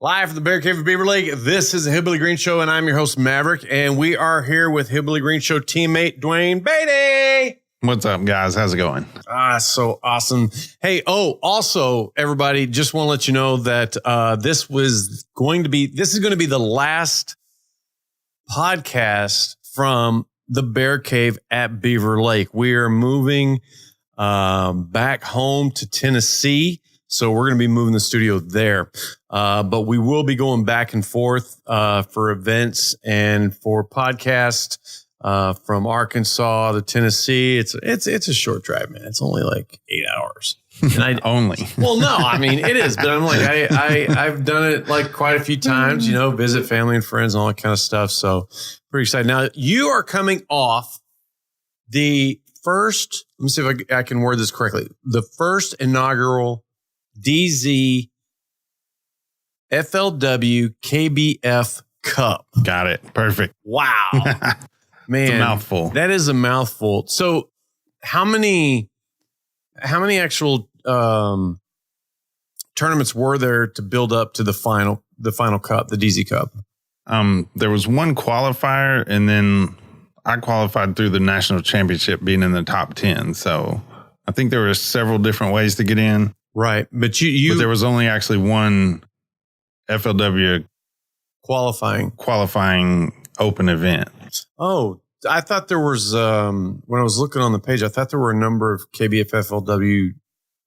Live from the Bear Cave of Beaver Lake, this is the Hillbilly Green Show, and I'm your host, Maverick, and we are here with Hillbilly Green Show teammate, Dwain Batey. What's up, guys? How's it going? So awesome. Hey, also, everybody, just want to let you know that this is going to be the last podcast from the Bear Cave at Beaver Lake. We are moving back home to Tennessee. So we're going to be moving the studio there. But we will be going back and forth for events and for podcasts from Arkansas to Tennessee. It's a short drive, man. It's only like 8 hours. And Well, no, I mean, it is. But I'm like, I've done it like quite a few times, visit family and friends and all that kind of stuff. So pretty excited. Now, you are coming off the first, let me see if I can word this correctly, the first inaugural DeeZee FLW KBF Cup. Got it. Perfect. Wow. Man. It's a mouthful. That is a mouthful. So how many actual tournaments were there to build up to the final cup, the DeeZee Cup? There was one qualifier, and then I qualified through the national championship being in the top 10. So I think there were several different ways to get in. Right. But but there was only actually one FLW qualifying open event. Oh, I thought there was, when I was looking on the page, I thought there were a number of KBF FLW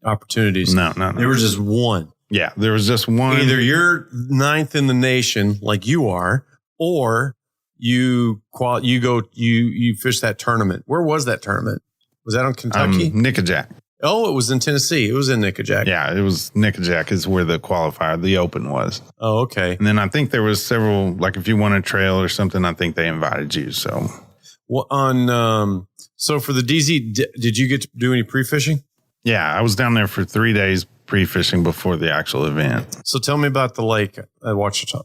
opportunities. No. There was just one. Yeah, there was just one. Either you're ninth in the nation like you are, or you fish that tournament. Where was that tournament? Was that on Kentucky? Nickajack. Oh, it was in Tennessee. It was in Nickajack. Yeah, it was Nickajack is where the qualifier, the open was. Oh, okay. And then I think there was several, like if you won a trail or something, I think they invited you. So, well, so for the DeeZee, did you get to do any pre-fishing? Yeah, I was down there for 3 days pre-fishing before the actual event. So tell me about the lake at Ouachita.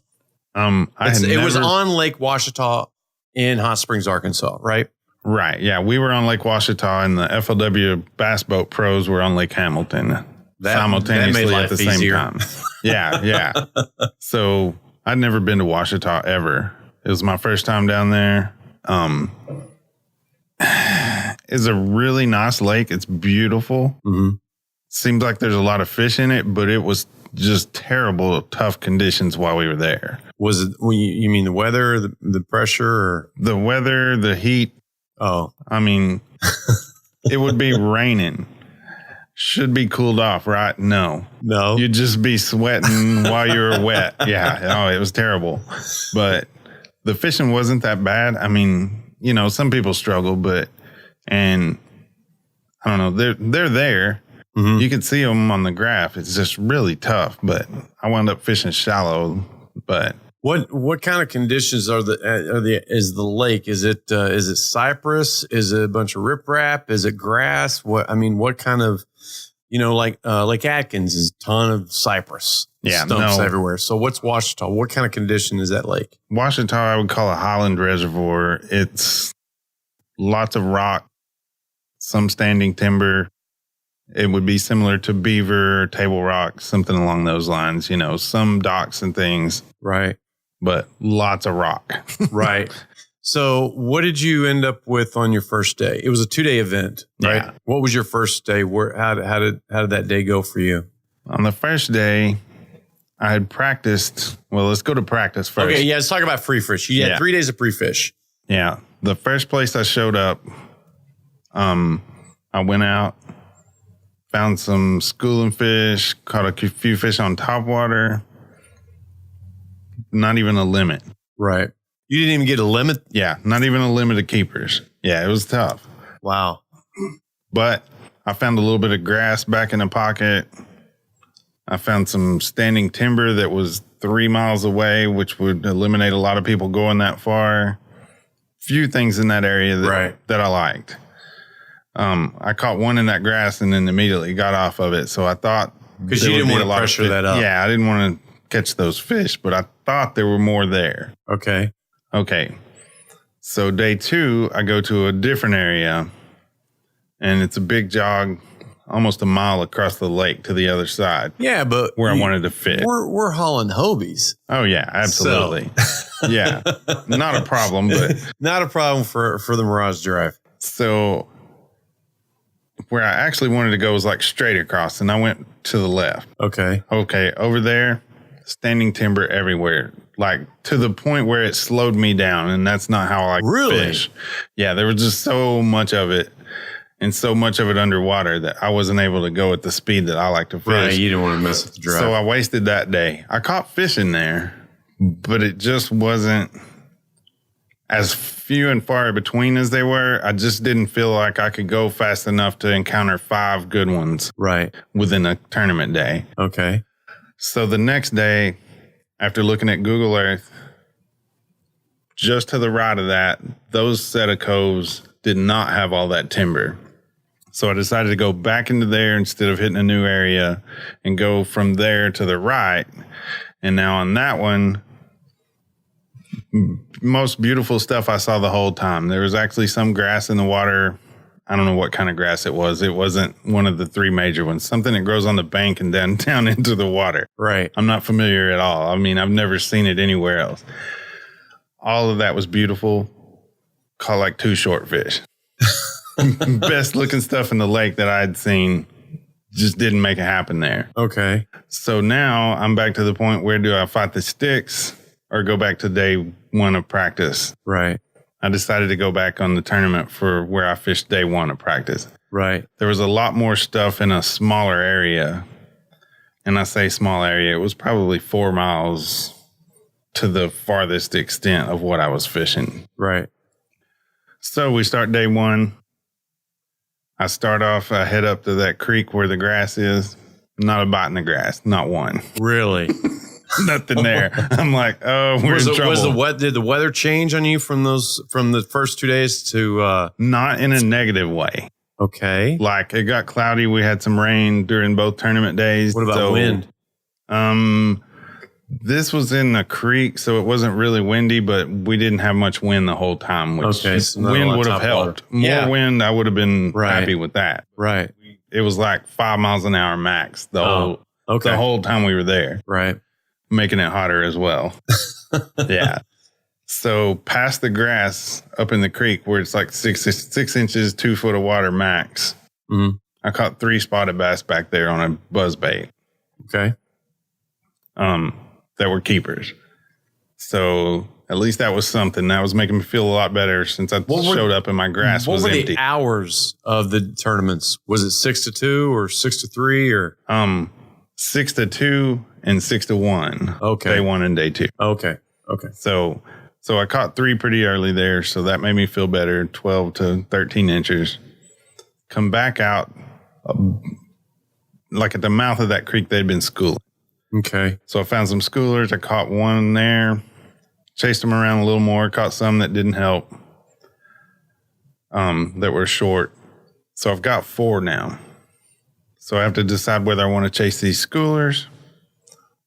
It was on Lake Ouachita in Hot Springs, Arkansas, right? Right. Yeah. We were on Lake Ouachita and the FLW Bass Boat Pros were on Lake Hamilton simultaneously at the same time. Yeah. So I'd never been to Ouachita ever. It was my first time down there. It's a really nice lake. It's beautiful. Mm-hmm. Seems like there's a lot of fish in it, but it was just terrible, tough conditions while we were there. Was it, you mean the weather, the pressure? Or? The weather, the heat. Oh, I mean, it would be raining. Should be cooled off, right? No. You'd just be sweating while you were wet. Yeah. Oh, it was terrible. But the fishing wasn't that bad. I mean, some people struggle, and I don't know, they're there. Mm-hmm. You can see them on the graph. It's just really tough, but I wound up fishing shallow, but. What kind of conditions is the lake? Is it cypress? Is it a bunch of riprap? Is it grass? What kind of, Lake Atkins is a ton of cypress stumps everywhere. So what's Ouachita? What kind of condition is that lake? Ouachita, I would call a highland reservoir. It's lots of rock, some standing timber. It would be similar to Beaver, Table Rock, something along those lines, some docks and things. Right. But lots of rock. Right. So what did you end up with on your first day? It was a 2-day event, right? Yeah. What was your first day? How did that day go for you? On the first day, I had practiced. Well, let's go to practice first. Okay, yeah, let's talk about free fish. You had 3 days of pre-fish. Yeah. The first place I showed up, I went out, found some schooling fish, caught a few fish on topwater. Not even a limit. Right. You didn't even get a limit? Yeah, not even a limit of keepers. Yeah, it was tough. Wow. But I found a little bit of grass back in the pocket. I found some standing timber that was 3 miles away, which would eliminate a lot of people going that far. Few things in that area that I liked. I caught one in that grass and then immediately got off of it. So I thought, because you didn't want to pressure that up. Yeah, I didn't want to catch those fish, but I thought there were more there. Okay. So day 2, I go to a different area, and it's a big jog. almost a mile across the lake to the other side. Yeah, but where I wanted to fit. We're hauling Hobies. Oh yeah, absolutely. So. Yeah, not a problem, but not a problem for the Mirage Drive. So where I actually wanted to go was like straight across, and I went to the left. Okay. Over there, standing timber everywhere, like to the point where it slowed me down, and that's not how I fish. Yeah, there was just so much of it. And so much of it underwater that I wasn't able to go at the speed that I like to fish. Right, you didn't want to mess with the drive. So I wasted that day. I caught fish in there, but it just wasn't as few and far between as they were. I just didn't feel like I could go fast enough to encounter 5 good ones. Right. Within a tournament day. Okay. So the next day, after looking at Google Earth, just to the right of that, those set of coves did not have all that timber. So I decided to go back into there instead of hitting a new area and go from there to the right. And now on that one, most beautiful stuff I saw the whole time. There was actually some grass in the water. I don't know what kind of grass it was. It wasn't one of the 3 major ones. Something that grows on the bank and then down into the water. Right. I'm not familiar at all. I mean, I've never seen it anywhere else. All of that was beautiful. Caught like 2 short fish. Best looking stuff in the lake that I'd seen. Just didn't make it happen there. Okay. So now I'm back to the point, where do I fight the sticks or go back to day 1 of practice? Right. I decided to go back on the tournament for where I fished day 1 of practice. Right. There was a lot more stuff in a smaller area. And I say small area, it was probably 4 miles to the farthest extent of what I was fishing. Right. So we start day 1. I start off, I head up to that creek where the grass is. Not a bite in the grass. Not one. Really? Nothing there. I'm like, oh, we're in trouble. Did the weather change on you from the first 2 days to? Not in a negative way. Okay. Like it got cloudy. We had some rain during both tournament days. What about wind? This was in the creek, so it wasn't really windy, but we didn't have much wind the whole time. Which so wind would have helped. More wind, I would have been happy with that. Right. It was like 5 miles an hour max the whole time we were there. Right. Making it hotter as well. Yeah. So past the grass up in the creek where it's like 6 inches, 2 foot of water max. Mm-hmm. I caught 3 spotted bass back there on a buzz bait. Okay. That were keepers. So at least that was something. That was making me feel a lot better since I showed up and my grass was empty. What were the hours of the tournaments? Was it 6 to 2 or 6 to 3 or? 6 to 2 and 6 to 1. Okay. Day 1 and day 2. Okay. So I caught 3 pretty early there. So that made me feel better. 12 to 13 inches. Come back out like at the mouth of that creek they'd been schooling. Okay. So I found some schoolers. I caught one there, chased them around a little more, caught some that didn't help, that were short. So I've got 4 now. So I have to decide whether I want to chase these schoolers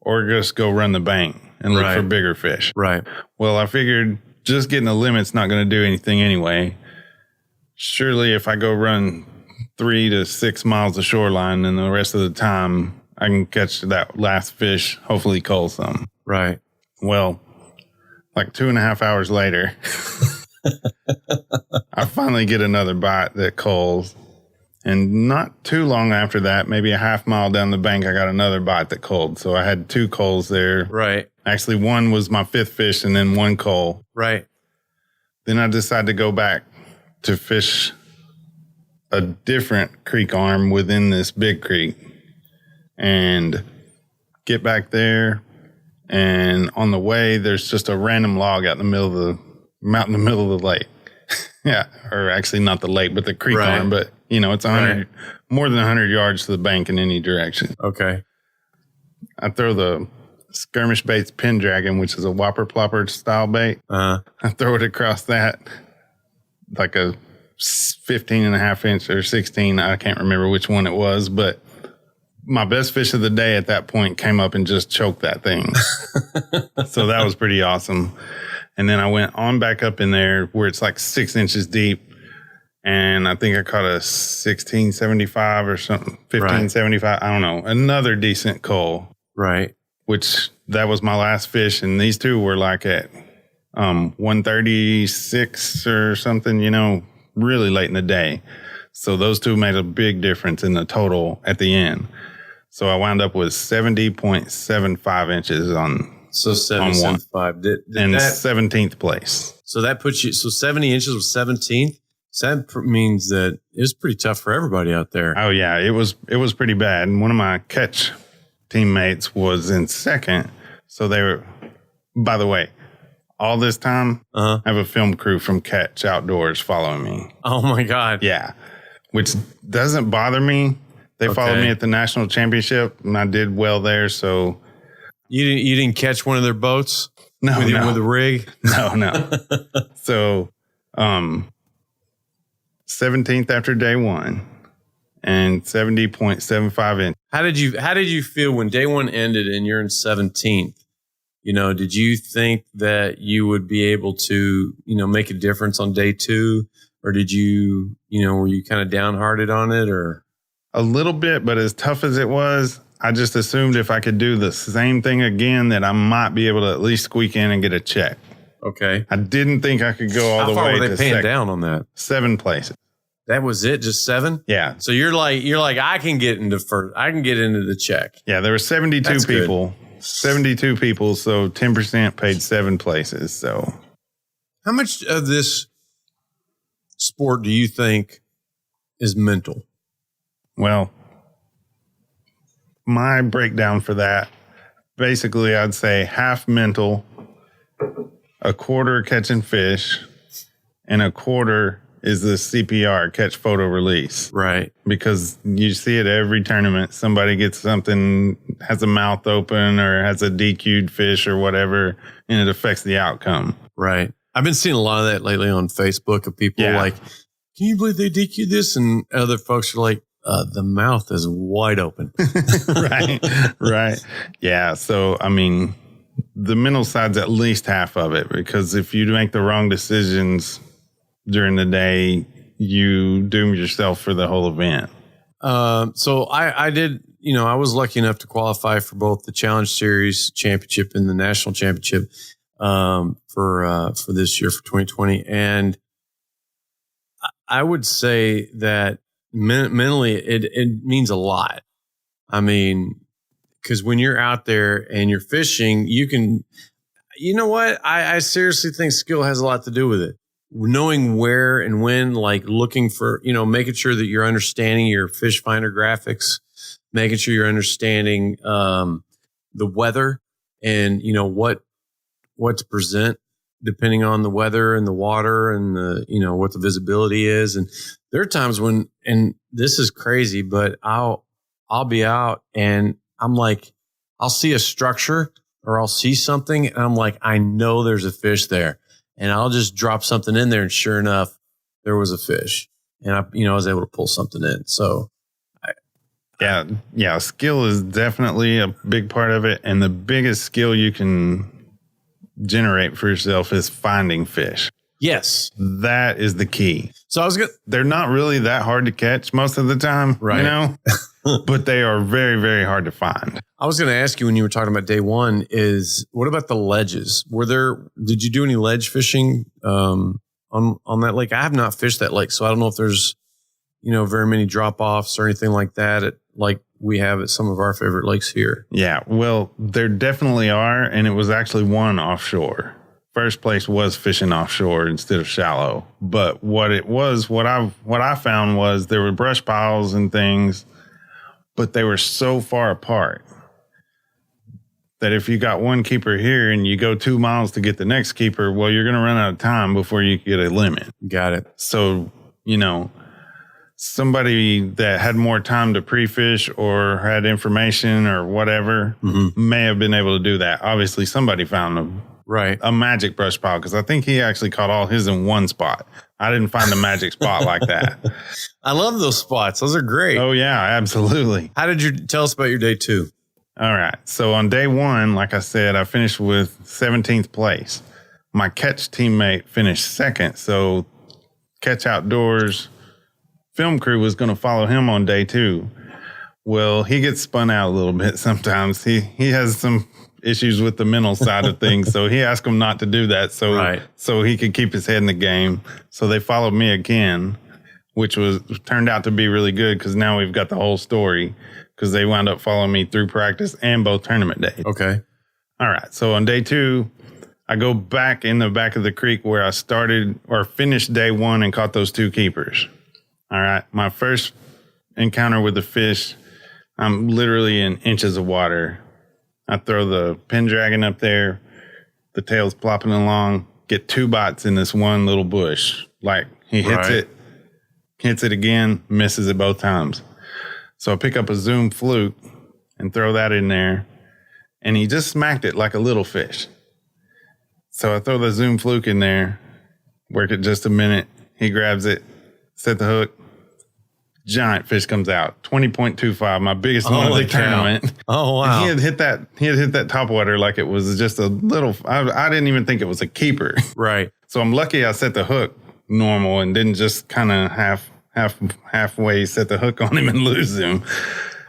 or just go run the bank and look for bigger fish. Right. Well, I figured just getting a limit's not going to do anything anyway. Surely if I go run 3 to 6 miles of shoreline, and the rest of the time I can catch that last fish, hopefully cull some. Right. Well, like 2.5 hours later, I finally get another bite that culls. And not too long after that, maybe a half mile down the bank, I got another bite that culled. So I had 2 culls there. Right. Actually, one was my 5th fish and then 1 cull. Right. Then I decided to go back to fish a different creek arm within this big creek. And get back there, and on the way, there's just a random log out in the middle of the middle of the lake. Yeah, or actually not the lake, but the creek arm. But it's 100, more than 100 yards to the bank in any direction. Okay. I throw the skirmish baits pin dragon, which is a whopper plopper style bait. I throw it across that, like a 15.5 inch or 16. I can't remember which one it was, but my best fish of the day at that point came up and just choked that thing. So that was pretty awesome. And then I went on back up in there where it's like 6 inches deep And I think I caught a 1675 or something, 1575. I don't know. Another decent coal. Right. Which that was my last fish. And these two were like at 136 or something, really late in the day. So those two made a big difference in the total at the end. So I wound up with 70.75 inches on. So 75. Did and that, 17th place. So that puts you, 70 inches was 17th. So that means that it was pretty tough for everybody out there. Oh yeah, it was pretty bad. And one of my catch teammates was in second. So they were, by the way, all this time, I have a film crew from Catch Outdoors following me. Oh my God. Yeah. Which doesn't bother me. They followed me at the national championship and I did well there. So you didn't catch one of their boats? No, with the rig? No. So, 17th after day one and 70.75 inch. How did you feel when day one ended and you're in 17th? Did you think that you would be able to, make a difference on day two? Or did you, were you kind of downhearted on it or? A little bit, but as tough as it was, I just assumed if I could do the same thing again, that I might be able to at least squeak in and get a check. Okay. I didn't think I could go all the way to How far were they paying down on that? 7 places. That was it? Just 7? Yeah. So you're like, I can get into the check. Yeah, there were 72 That's people. Good. 72 people, so 10% paid 7 places. So how much of this sport do you think is mental? Well, my breakdown for that, basically I'd say half mental, a quarter catching fish, and a quarter is the CPR, catch, photo, release. Right. Because you see it every tournament. Somebody gets something, has a mouth open or has a DQ'd fish or whatever, and it affects the outcome. Right. I've been seeing a lot of that lately on Facebook of people like, can you believe they DQ'd this? And other folks are like, the mouth is wide open. Right. Yeah. So, I mean, the mental side's at least half of it, because if you make the wrong decisions during the day, you doom yourself for the whole event. So I did, I was lucky enough to qualify for both the Challenge Series Championship and the National Championship for this year, for 2020. And I would say that mentally it means a lot. I mean, because when you're out there and you're fishing, you can, I seriously think skill has a lot to do with it. Knowing where and when, like looking for, making sure that you're understanding your fish finder graphics, making sure you're understanding the weather and, what to present depending on the weather and the water and the, what the visibility is. And there are times when, and this is crazy, but I'll be out and I'm like, I'll see a structure or I'll see something and I'm like, I know there's a fish there. And I'll just drop something in there, and sure enough, there was a fish, and I was able to pull something in. So, skill is definitely a big part of it, and the biggest skill you can generate for yourself is finding fish. Yes, that is the key. So they're not really that hard to catch most of the time, right? But they are very, very hard to find. I was going to ask you when you were talking about day one is what about the ledges? Did you do any ledge fishing on that lake? I have not fished that lake, so I don't know if there's, very many drop offs or anything like that like we have at some of our favorite lakes here. Yeah, well, there definitely are. And it was actually one offshore. First place was fishing offshore instead of shallow. But what I found was there were brush piles and things, but they were so far apart that if you got one keeper here and you go 2 miles to get the next keeper, well, you're going to run out of time before you get a limit. Got it. So, somebody that had more time to pre-fish or had information or whatever may have been able to do that. Obviously, somebody found a magic brush pile, because I think he actually caught all his in one spot. I didn't find a magic spot like that. I love those spots. Those are great. Oh, yeah, absolutely. How did you tell us about your day two? All right. So on day one, like I said, I finished with 17th place. My catch teammate finished second. So Catch Outdoors film crew was going to follow him on day 2. Well, he gets spun out a little bit sometimes. He has some issues with the mental side of things, so he asked him not to do that so he could keep his head in the game. So they followed me again, which turned out to be really good because now we've got the whole story because they wound up following me through practice and both tournament days. Okay. All right. So on day 2, I go back in the back of the creek where I started or finished day 1 and caught those 2 keepers. All right. My first encounter with the fish, I'm literally in inches of water. I throw the pin dragon up there, the tail's plopping along, get 2 bites in this one little bush. Like he hits it again, misses it both times. So I pick up a Zoom fluke and throw that in there, and he just smacked it like a little fish. So I throw the Zoom fluke in there, work it just a minute. He grabs it, set the hook. Giant fish comes out, 20.25, my biggest one of the tournament. Oh, wow. And he had hit that topwater like it was just a little, I didn't even think it was a keeper. Right. So I'm lucky I set the hook normal and didn't just kind of halfway set the hook on him and lose him.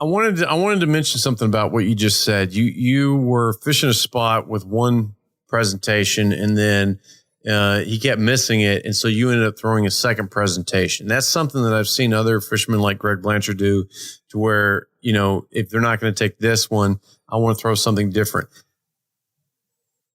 I wanted to mention something about what you just said. You were fishing a spot with one presentation and then he kept missing it, and so you ended up throwing a second presentation. That's something that I've seen other fishermen like Greg Blanchard do, to where, you know, if they're not going to take this one, I want to throw something different.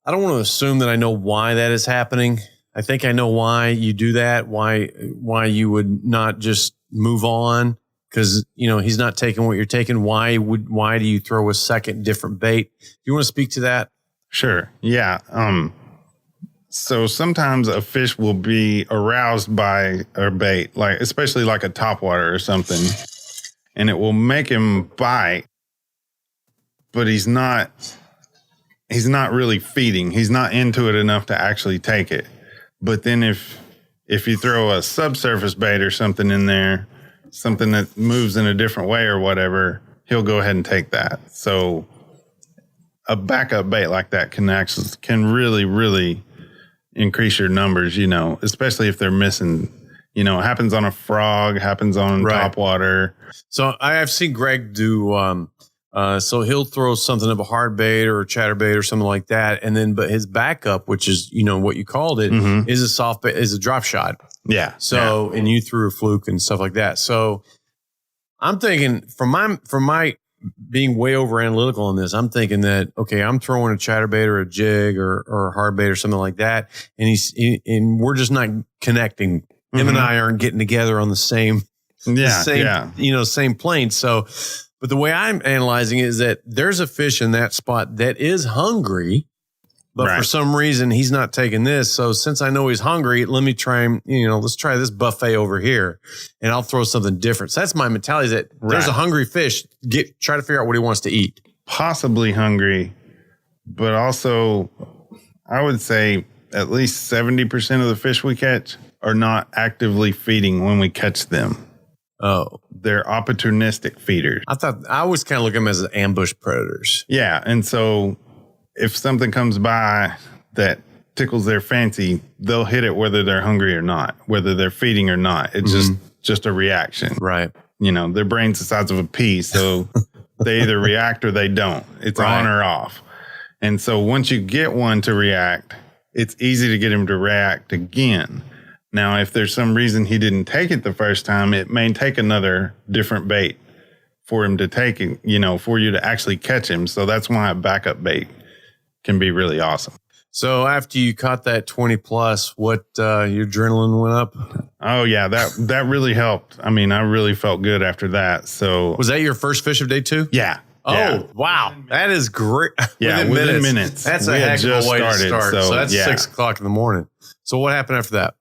I don't want to assume that I know why that is happening. I think I know why you do that, why you would not just move on, because, you know, he's not taking what you're taking. Why do you throw a second different bait? Do you want to speak to that? Sure. Yeah. So sometimes a fish will be aroused by a bait, like especially like a topwater or something, and it will make him bite, but he's not really feeding. He's not into it enough to actually take it. But then if you throw a subsurface bait or something in there, something that moves in a different way or whatever, he'll go ahead and take that. So a backup bait like that can really, really increase your numbers, you know, especially if they're missing. You know, it happens on a frog, happens on topwater. So I've seen Greg do, so he'll throw something of a hard bait or a chatterbait or something like that. And then, but his backup, which is, you know, what you called it, is a soft bait, is a drop shot. Yeah. So, and you threw a fluke and stuff like that. So I'm thinking from my being way over analytical on this, I'm thinking that, okay, I'm throwing a chatterbait or a jig or a hard bait or something like that. And we're just not connecting. Him and I aren't getting together on the same plane. So, but the way I'm analyzing it is that there's a fish in that spot that is hungry, but for some reason he's not taking this. So since I know he's hungry, let me try him, you know, let's try this buffet over here and I'll throw something different. So that's my mentality, is that there's a hungry fish. Try to figure out what he wants to eat. Possibly hungry, but also I would say at least 70% of the fish we catch are not actively feeding when we catch them. Oh, they're opportunistic feeders. I always kind of look at them as ambush predators. Yeah. And so if something comes by that tickles their fancy, they'll hit it whether they're hungry or not, whether they're feeding or not. It's just a reaction. Right. You know, their brain's the size of a pea. So they either react or they don't. It's on or off. And so once you get one to react, it's easy to get him to react again. Now, if there's some reason he didn't take it the first time, it may take another different bait for him to take it, you know, for you to actually catch him. So that's why a backup bait can be really awesome. So after you caught that 20 plus, what, your adrenaline went up? Oh yeah, that really helped. I mean, I really felt good after that. So was that your first fish of day 2? Yeah. Oh, yeah. Wow. That is great. Yeah. Within minutes. That's a heck of a way to start. So that's 6 o'clock in the morning. So what happened after that?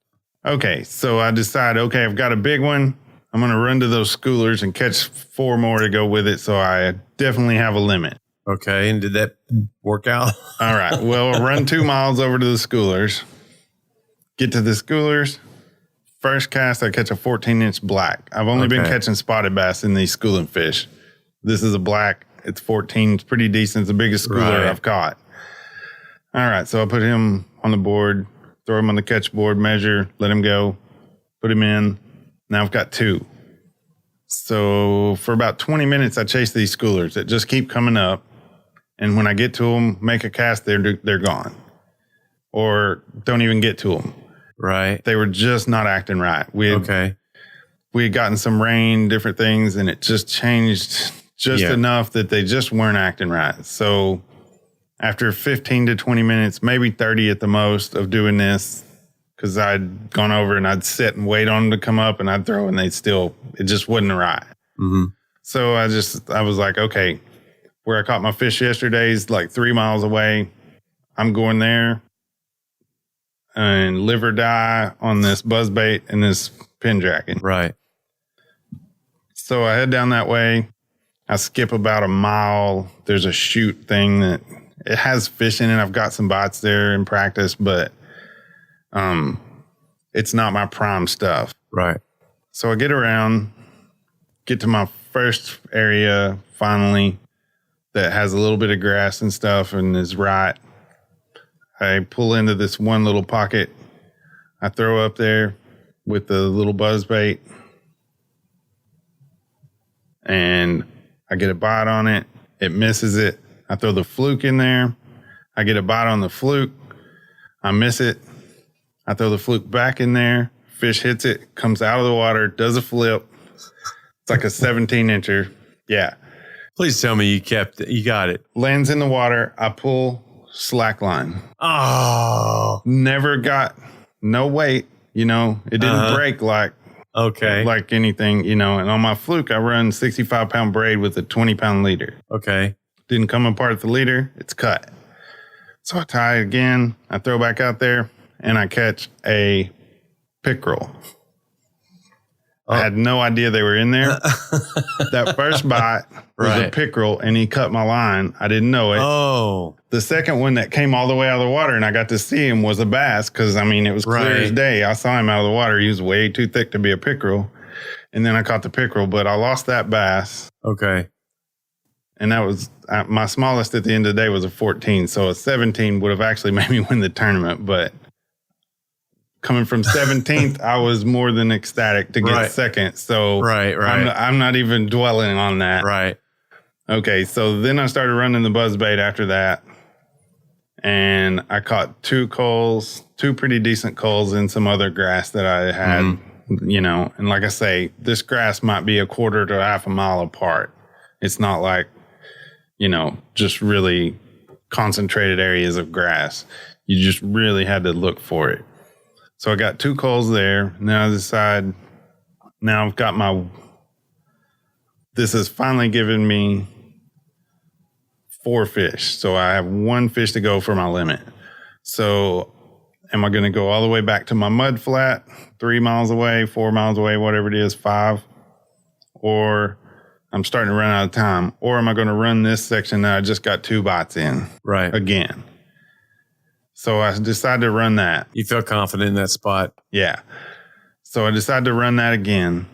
Okay. So I decided, okay, I've got a big one. I'm going to run to those schoolers and catch 4 more to go with it. So I definitely have a limit. Okay. And did that work out? All right. Well, I'll run 2 miles over to the schoolers, get to the schoolers. First cast, I catch a 14-inch black. I've only been catching spotted bass in these schooling fish. This is a black. It's 14. It's pretty decent. It's the biggest schooler I've caught. All right. So I put him on the board, throw him on the catch board, measure, let him go. put him in. Now I've got 2. So for about 20 minutes, I chase these schoolers that just keep coming up. And when I get to them, make a cast, they're gone. Or don't even get to them. Right. They were just not acting right. We had gotten some rain, different things, and it just changed just enough that they just weren't acting right. So after 15 to 20 minutes, maybe 30 at the most of doing this, because I'd gone over and I'd sit and wait on them to come up and I'd throw and it just wasn't right. Mm-hmm. So I was like, okay, where I caught my fish yesterday is like 3 miles away. I'm going there and live or die on this buzzbait and this pin jacking. Right. So I head down that way. I skip about a mile. There's a chute thing that it has fish in it. I've got some bites there in practice, but it's not my prime stuff. Right. So I get around, get to my first area finally that has a little bit of grass and stuff and is right. I pull into this one little pocket. I throw up there with the little buzzbait and I get a bite on it. It misses it. I throw the fluke in there. I get a bite on the fluke. I miss it. I throw the fluke back in there. Fish hits it, comes out of the water, does a flip. It's like a 17-incher. Yeah. Please tell me you got it. Lands in the water. I pull slack line. Oh. Never got no weight. It didn't break like anything, and on my fluke, I run 65-pound braid with a 20-pound leader. Okay. Didn't come apart at the leader. It's cut. So I tie it again. I throw back out there and I catch a pickerel. I had no idea they were in there. That first bite was a pickerel and he cut my line. I didn't know it. Oh. The second one that came all the way out of the water and I got to see him was a bass because, it was clear as day. I saw him out of the water. He was way too thick to be a pickerel. And then I caught the pickerel, but I lost that bass. Okay. And that was my smallest at the end of the day was a 14. So a 17 would have actually made me win the tournament. But coming from 17th, I was more than ecstatic to get second. So I'm not even dwelling on that. Right. Okay. So then I started running the buzzbait after that. And I caught 2 coals, 2 pretty decent coals and some other grass that I had, and like I say, this grass might be a quarter to half a mile apart. It's not like, just really concentrated areas of grass. You just really had to look for it. So I got 2 coals there. Now I decide, now I've got this has finally given me 4 fish. So I have 1 fish to go for my limit. So am I going to go all the way back to my mud flat, 3 miles away, 4 miles away, whatever it is, 5? Or I'm starting to run out of time. Or am I going to run this section that I just got 2 bites in? Right. Again. So I decided to run that. You felt confident in that spot? Yeah. So I decided to run that again.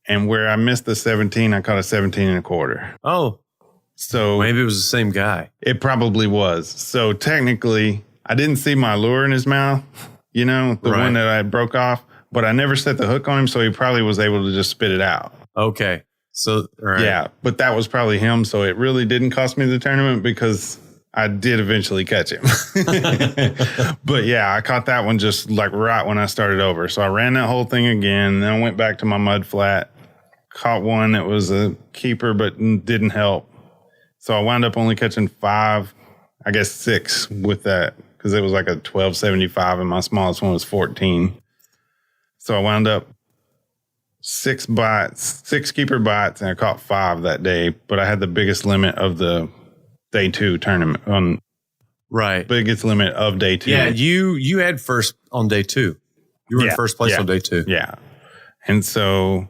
And where I missed the 17, I caught a 17 and a quarter. Oh. So maybe it was the same guy. It probably was. So technically, I didn't see my lure in his mouth, the one that I broke off, but I never set the hook on him. So he probably was able to just spit it out. Okay. So, yeah, but that was probably him. So it really didn't cost me the tournament because I did eventually catch him. But yeah, I caught that one just like right when I started over. So I ran that whole thing again. Then I went back to my mud flat, caught one that was a keeper, but didn't help. So I wound up only catching 5, I guess 6 with that because it was like a 1275 and my smallest one was 14. So I wound up 6 bites, 6 keeper bites, and I caught 5 that day. But I had the biggest limit of the day 2 tournament. Biggest limit of day 2. Yeah, you had first on day 2. You were in first place on day 2. Yeah. And so,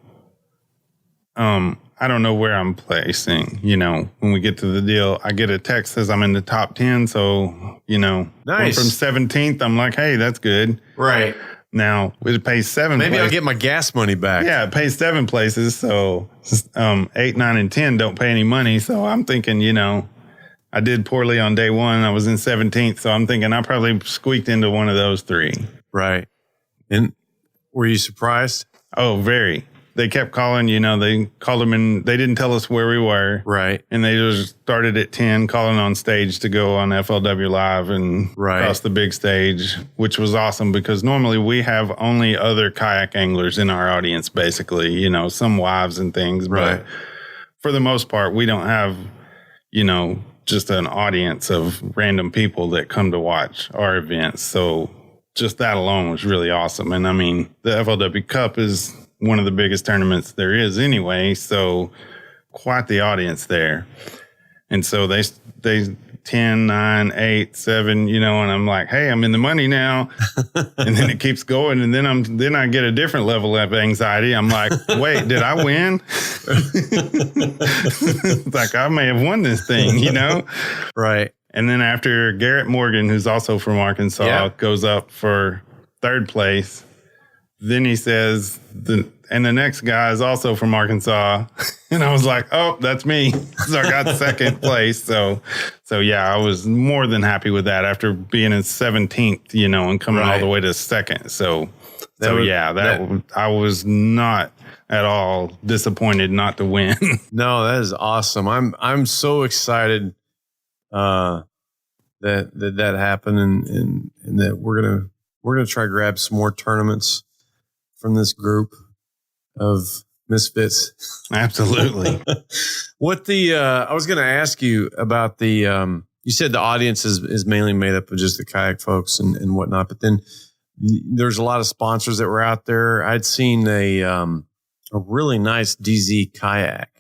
I don't know where I'm placing, when we get to the deal. I get a text says I'm in the top 10. So, nice. From 17th, I'm like, hey, that's good. Right. Now, it pays 7 Maybe I'll get my gas money back. Yeah, it pays 7 places. So 8, 9, and 10 don't pay any money. So I'm thinking, I did poorly on day 1. I was in 17th. So I'm thinking I probably squeaked into one of those 3. Right. And Were you surprised? Oh, very. They kept calling, they called them in. They didn't tell us where we were. Right. And they just started at 10 calling on stage to go on FLW Live and across the big stage, which was awesome because normally we have only other kayak anglers in our audience, basically, some wives and things. But for the most part, we don't have, just an audience of random people that come to watch our events. So just that alone was really awesome. And I mean, the FLW Cup is one of the biggest tournaments there is anyway. So quite the audience there. And so they 10, 9, 8, 7, and I'm like, hey, I'm in the money now. And then it keeps going. And then I get a different level of anxiety. I'm like, wait, did I win? It's like I may have won this thing, Right. And then after Garrett Morgan, who's also from Arkansas, goes up for third place, then he says, and the next guy is also from Arkansas. And I was like, oh, that's me. So I got second place. So yeah, I was more than happy with that after being in 17th, and coming all the way to second. I was not at all disappointed not to win. No, that is awesome. I'm so excited that happened and that we're gonna try to grab some more tournaments from this group of misfits. Absolutely. I was going to ask you about you said the audience is mainly made up of just the kayak folks and whatnot, but then there's a lot of sponsors that were out there. I'd seen a really nice DeeZee kayak.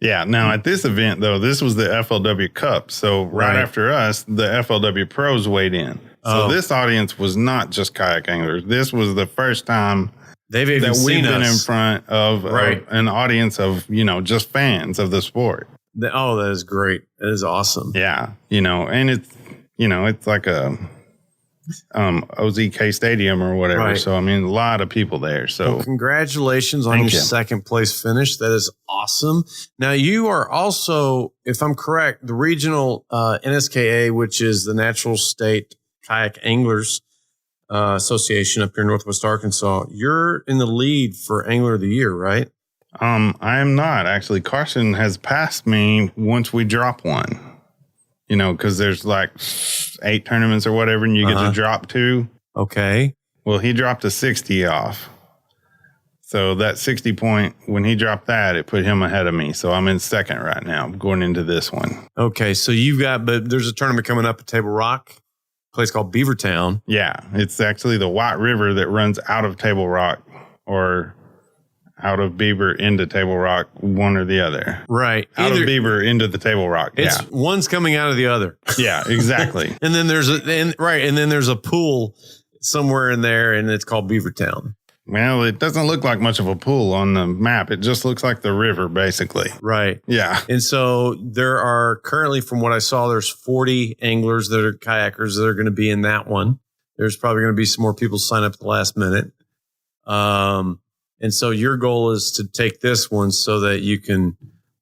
Yeah. Now at this event though, this was the FLW Cup. So right after us, the FLW pros weighed in. So this audience was not just kayak anglers. This was the first time they've even seen been us in front of an audience of, just fans of the sport. That is great. That is awesome. Yeah. And it's, it's like a OZK Stadium or whatever. Right. So, I mean, a lot of people there. So well, congratulations on your second place finish. That is awesome. Now, you are also, if I'm correct, the regional NSKA, which is the Natural State Kayak Anglers Association up here in Northwest Arkansas. You're in the lead for Angler of the Year, right? I am not actually. Carson has passed me once we drop one, because there's like 8 tournaments or whatever, and you get to drop 2. Okay. Well, he dropped a 60 off. So that 60 point, when he dropped that, it put him ahead of me. So I'm in second right now going into this one. Okay. So but there's a tournament coming up at Table Rock. Place called Beavertown. Yeah, it's actually the White River that runs out of Table Rock or out of Beaver into Table Rock, one or the other. Right. Out of Beaver into the Table Rock. One's coming out of the other. Yeah, exactly. And then there's a pool somewhere in there, and it's called Beavertown. Well, it doesn't look like much of a pool on the map. It just looks like the river, basically. Right. Yeah. And so there are currently, from what I saw, there's 40 anglers that are kayakers that are going to be in that one. There's probably going to be some more people sign up at the last minute. And so your goal is to take this one so that you can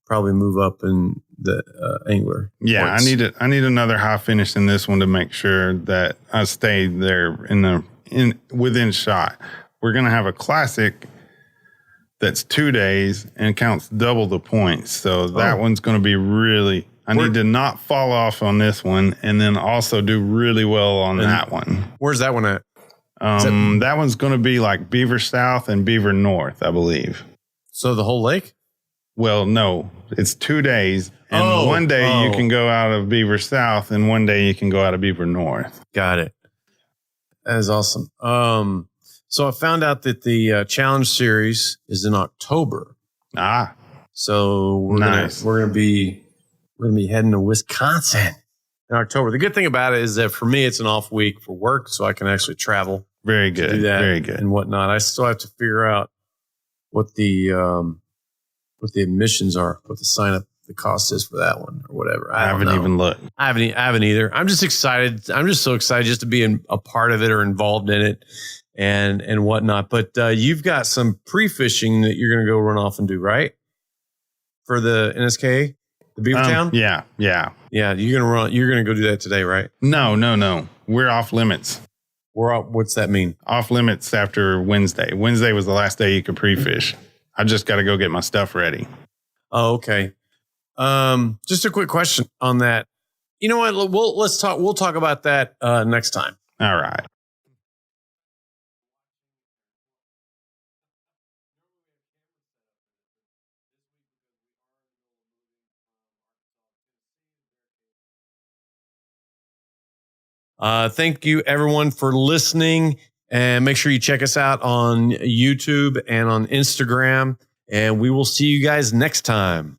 probably move up in the angler. Yeah, points. I need another high finish in this one to make sure that I stay there within shot. We're going to have a classic that's 2 days and counts double the points. So that one's going to be really, I need to not fall off on this one and then also do really well on that one. Where's that one at? That one's going to be like Beaver South and Beaver North, I believe. So the whole lake? Well, no, it's 2 days. And one day you can go out of Beaver South and one day you can go out of Beaver North. Got it. That is awesome. So I found out that the challenge series is in October. So we're gonna be heading to Wisconsin in October. The good thing about it is that for me it's an off week for work, so I can actually travel. Very good. Do that very good. And whatnot. I still have to figure out what the admissions are, what the cost is for that one or whatever. I haven't even looked. I haven't either. I'm just excited. I'm just so excited just to be a part of it or involved in it. And whatnot. But you've got some pre-fishing that you're going to go run off and do, right? For the NSK, the Beavertown? Yeah. Yeah, you're going to go do that today, right? No. We're off limits. What's that mean? Off limits after Wednesday. Wednesday was the last day you could pre-fish. I just got to go get my stuff ready. Oh, okay. Just a quick question on that. You know what? We'll talk about that next time. All right. Thank you, everyone, for listening. And make sure you check us out on YouTube and on Instagram. And we will see you guys next time.